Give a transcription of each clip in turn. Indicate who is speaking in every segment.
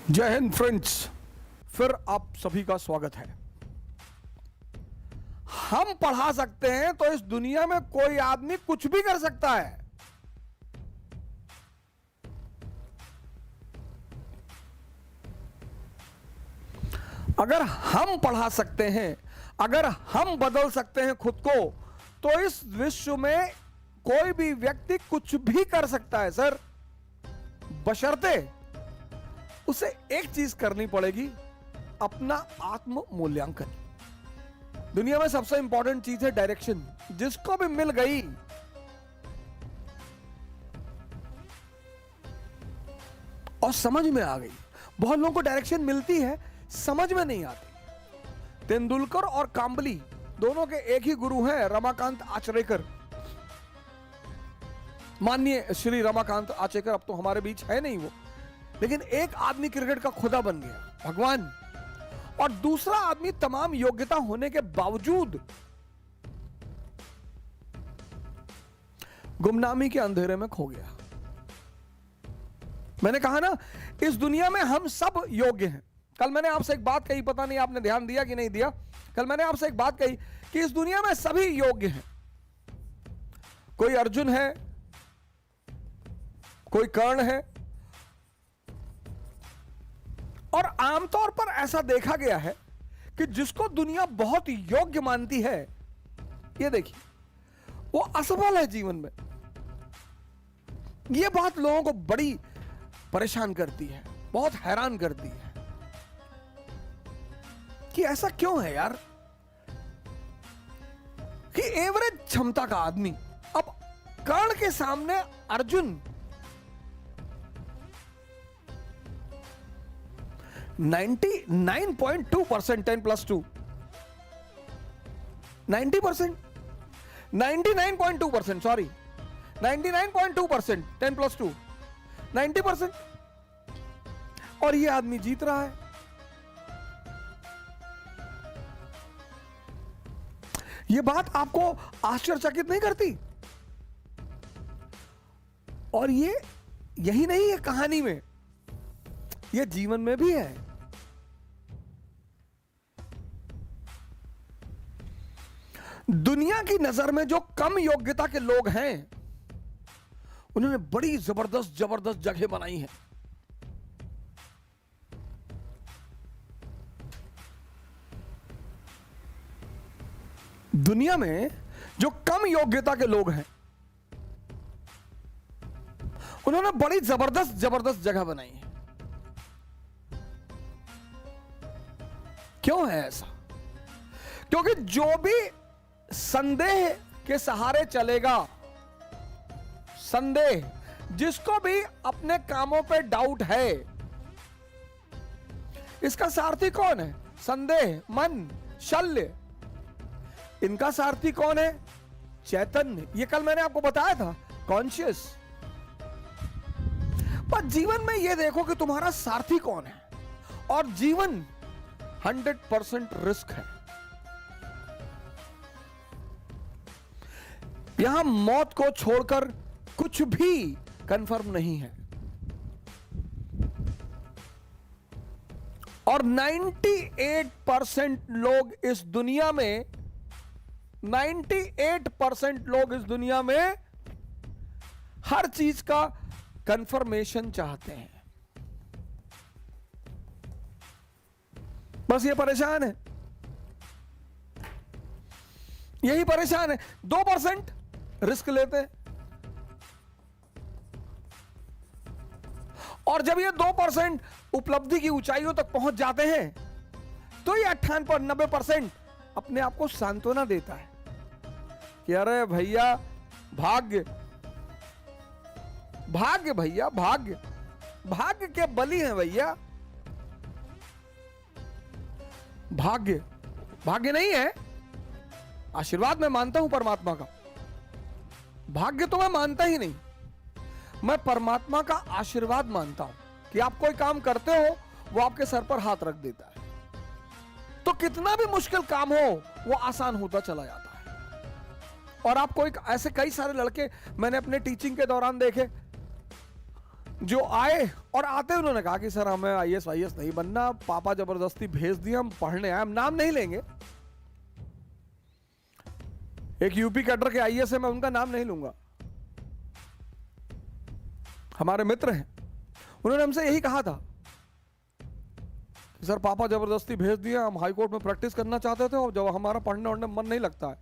Speaker 1: जय हिंद फ्रेंड्स, फिर आप सभी का स्वागत है। हम पढ़ा सकते हैं तो इस दुनिया में कोई आदमी कुछ भी कर सकता है। अगर हम पढ़ा सकते हैं, अगर हम बदल सकते हैं खुद को, तो इस विश्व में कोई भी व्यक्ति कुछ भी कर सकता है सर, बशर्ते उसे एक चीज करनी पड़ेगी, अपना आत्म मूल्यांकन। दुनिया में सबसे इंपॉर्टेंट चीज है डायरेक्शन। जिसको भी मिल गई और समझ में आ गई। बहुत लोगों को डायरेक्शन मिलती है, समझ में नहीं आती। तेंदुलकर और कांबली दोनों के एक ही गुरु हैं, रमाकांत आचरेकर। माननीय श्री रमाकांत आचरेकर अब तो हमारे बीच है नहीं वो, लेकिन एक आदमी क्रिकेट का खुदा बन गया, भगवान, और दूसरा आदमी तमाम योग्यता होने के बावजूद गुमनामी के अंधेरे में खो गया। मैंने कहा ना, इस दुनिया में हम सब योग्य हैं। कल मैंने आपसे एक बात कही, पता नहीं आपने ध्यान दिया कि नहीं दिया। कल मैंने आपसे एक बात कही कि इस दुनिया में सभी योग्य हैं। कोई अर्जुन है, कोई कर्ण है, और आमतौर पर ऐसा देखा गया है कि जिसको दुनिया बहुत योग्य मानती है, ये देखिए, वो असफल है जीवन में। ये बात लोगों को बड़ी परेशान करती है, बहुत हैरान करती है कि ऐसा क्यों है यार, कि एवरेज क्षमता का आदमी, अब कर्ण के सामने अर्जुन 99.2%, 10+2 90%, 99.2%, सॉरी 99.2%, 10+2 90%, और ये आदमी जीत रहा है। ये बात आपको आश्चर्यचकित नहीं करती? और ये यही नहीं है कहानी में, ये जीवन में भी है। दुनिया की नजर में जो कम योग्यता के लोग हैं, उन्होंने बड़ी जबरदस्त जबरदस्त जगह बनाई है। दुनिया में जो कम योग्यता के लोग हैं, उन्होंने बड़ी जबरदस्त जबरदस्त जगह बनाई है। क्यों है ऐसा? क्योंकि जो भी संदेह के सहारे चलेगा, संदेह, जिसको भी अपने कामों पे डाउट है, इसका सारथी कौन है? संदेह, मन, शल्य। इनका सारथी कौन है? चैतन्य। ये कल मैंने आपको बताया था, कॉन्शियस। पर जीवन में ये देखो कि तुम्हारा सारथी कौन है। और जीवन 100% रिस्क है। यहां मौत को छोड़कर कुछ भी कंफर्म नहीं है। और 98% लोग इस दुनिया में 98% लोग इस दुनिया में हर चीज का कंफर्मेशन चाहते हैं। बस ये परेशान है, यही परेशान है। 2% रिस्क लेते हैं, और जब ये 2% उपलब्धि की ऊंचाइयों तक पहुंच जाते हैं, तो ये 98-90% अपने आप को सांत्वना देता है कि अरे भैया, भाग्य, भाग्य भैया, भाग्य, भाग्य के बली हैं भैया। भाग्य, भाग्य नहीं है, आशीर्वाद मैं मानता हूं परमात्मा का। भाग्य तो मैं मानता ही नहीं, मैं परमात्मा का आशीर्वाद मानता हूं कि आप कोई काम करते हो, वो आपके सर पर हाथ रख देता है, तो कितना भी मुश्किल काम हो वो आसान होता चला जाता है। और आप कोई ऐसे कई सारे लड़के मैंने अपने टीचिंग के दौरान देखे, जो आए और आते उन्होंने कहा कि सर हमें आईएएस वाईएएस नहीं बनना, पापा जबरदस्ती भेज दिए, हम पढ़ने आए। हम नाम नहीं लेंगे, एक यूपी कैडर के आईएएस है, मैं उनका नाम नहीं लूंगा, हमारे मित्र हैं। उन्होंने हमसे यही कहा था कि सर पापा जबरदस्ती भेज दिया, हम हाई कोर्ट में प्रैक्टिस करना चाहते थे और जब हमारा पढ़ने वढ़ने मन नहीं लगता है।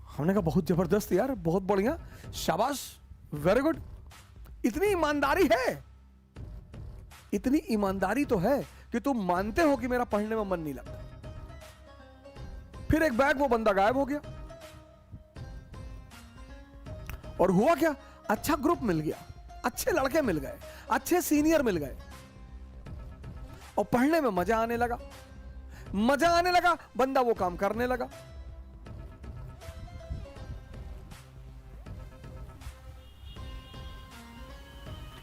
Speaker 1: हमने कहा बहुत जबरदस्त यार, बहुत बढ़िया, शाबाश, वेरी गुड। इतनी ईमानदारी है, इतनी ईमानदारी तो है कि तुम मानते हो कि मेरा पढ़ने में मन नहीं लगता। फिर एक बैग वो बंदा गायब हो गया। और हुआ क्या, अच्छा ग्रुप मिल गया, अच्छे लड़के मिल गए, अच्छे सीनियर मिल गए और पढ़ने में मजा आने लगा। मजा आने लगा, बंदा वो काम करने लगा।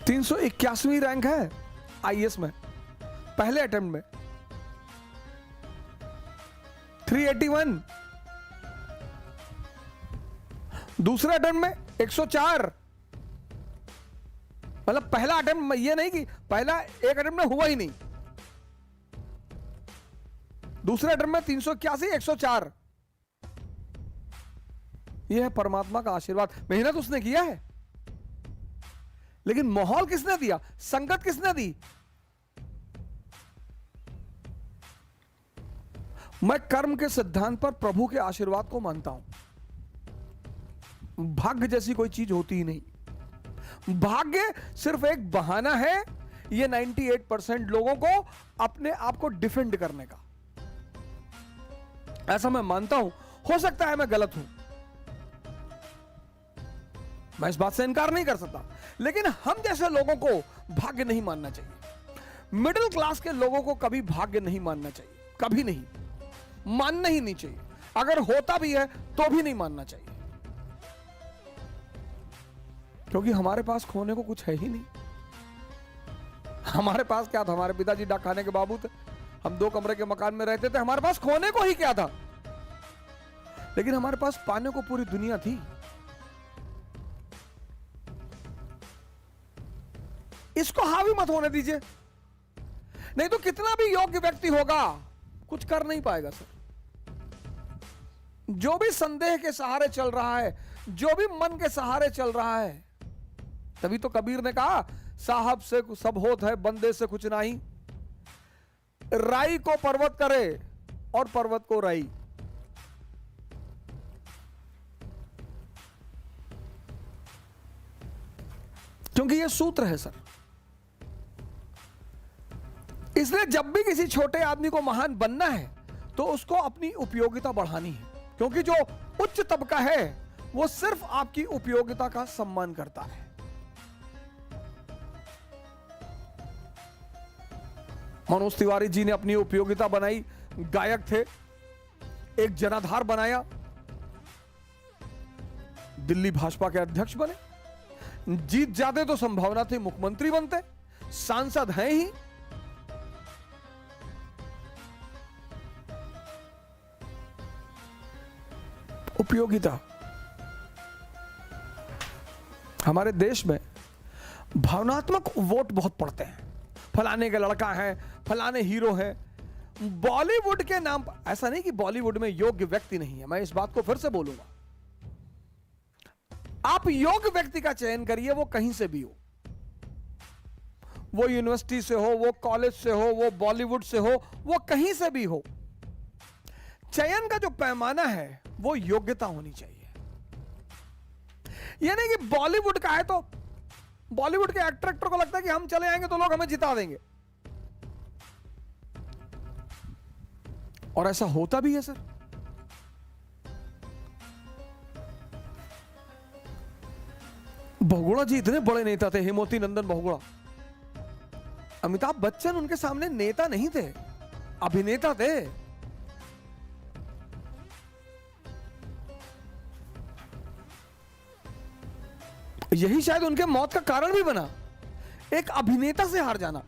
Speaker 1: तीन 381वीं रैंक है आईएएस में, पहले अटेम्प्ट में 381, दूसरे अटेम्प्ट में 104। मतलब पहला अटेम्प्ट, ये नहीं कि पहला एक अटेम्प्ट में हुआ ही नहीं, दूसरे अटेम्प्ट में 381, 104। यह है परमात्मा का आशीर्वाद। मेहनत उसने किया है, लेकिन माहौल किसने दिया, संगत किसने दी? मैं कर्म के सिद्धांत पर प्रभु के आशीर्वाद को मानता हूं। भाग्य जैसी कोई चीज होती ही नहीं। भाग्य सिर्फ एक बहाना है ये 98% लोगों को अपने आप को डिफेंड करने का। ऐसा मैं मानता हूं, हो सकता है मैं गलत हूं, मैं इस बात से इनकार नहीं कर सकता, लेकिन हम जैसे लोगों को भाग्य नहीं मानना चाहिए। मिडिल क्लास के लोगों को कभी भाग्य नहीं मानना चाहिए, कभी नहीं, मानना ही नहीं चाहिए। अगर होता भी है तो भी नहीं मानना चाहिए, क्योंकि हमारे पास खोने को कुछ है ही नहीं। हमारे पास क्या था, हमारे पिताजी डाक खाने के बाबू थे, हम 2 कमरे के मकान में रहते थे, हमारे पास खोने को ही क्या था, लेकिन हमारे पास पाने को पूरी दुनिया थी। इसको हावी मत होने दीजिए, नहीं तो कितना भी योग्य व्यक्ति होगा कुछ कर नहीं पाएगा सर। जो भी संदेह के सहारे चल रहा है, जो भी मन के सहारे चल रहा है, तभी तो कबीर ने कहा साहब से सब होत है, बंदे से कुछ नहीं। राई को पर्वत करे और पर्वत को राई। क्योंकि यह सूत्र है सर। इसलिए जब भी किसी छोटे आदमी को महान बनना है तो उसको अपनी उपयोगिता बढ़ानी है, क्योंकि जो उच्च तबका है वो सिर्फ आपकी उपयोगिता का सम्मान करता है। मनोज तिवारी जी ने अपनी उपयोगिता बनाई, गायक थे, एक जनाधार बनाया, दिल्ली भाजपा के अध्यक्ष बने, जीत जाते तो संभावना थी मुख्यमंत्री बनते, सांसद हैं ही। उपयोगिता। हमारे देश में भावनात्मक वोट बहुत पड़ते हैं, फलाने का लड़का है, फलाने हीरो है। बॉलीवुड के नाम पर, ऐसा नहीं कि बॉलीवुड में योग्य व्यक्ति नहीं है, मैं इस बात को फिर से बोलूंगा। आप योग्य व्यक्ति का चयन करिए, वो कहीं से भी हो, वो यूनिवर्सिटी से हो, वो कॉलेज से हो, वो बॉलीवुड से हो, वो कहीं से भी हो। चयन का जो पैमाना है वो योग्यता होनी चाहिए। यह नहीं कि बॉलीवुड का है तो बॉलीवुड के एक्टर को लगता है कि हम चले आएंगे तो लोग हमें जिता देंगे, और ऐसा होता भी है सर। बहुगुणा जी इतने बड़े नेता थे, हेमवती नंदन बहुगुणा। अमिताभ बच्चन उनके सामने नेता नहीं थे, अभिनेता थे। यही शायद उनके मौत का कारण भी बना, एक अभिनेता से हार जाना।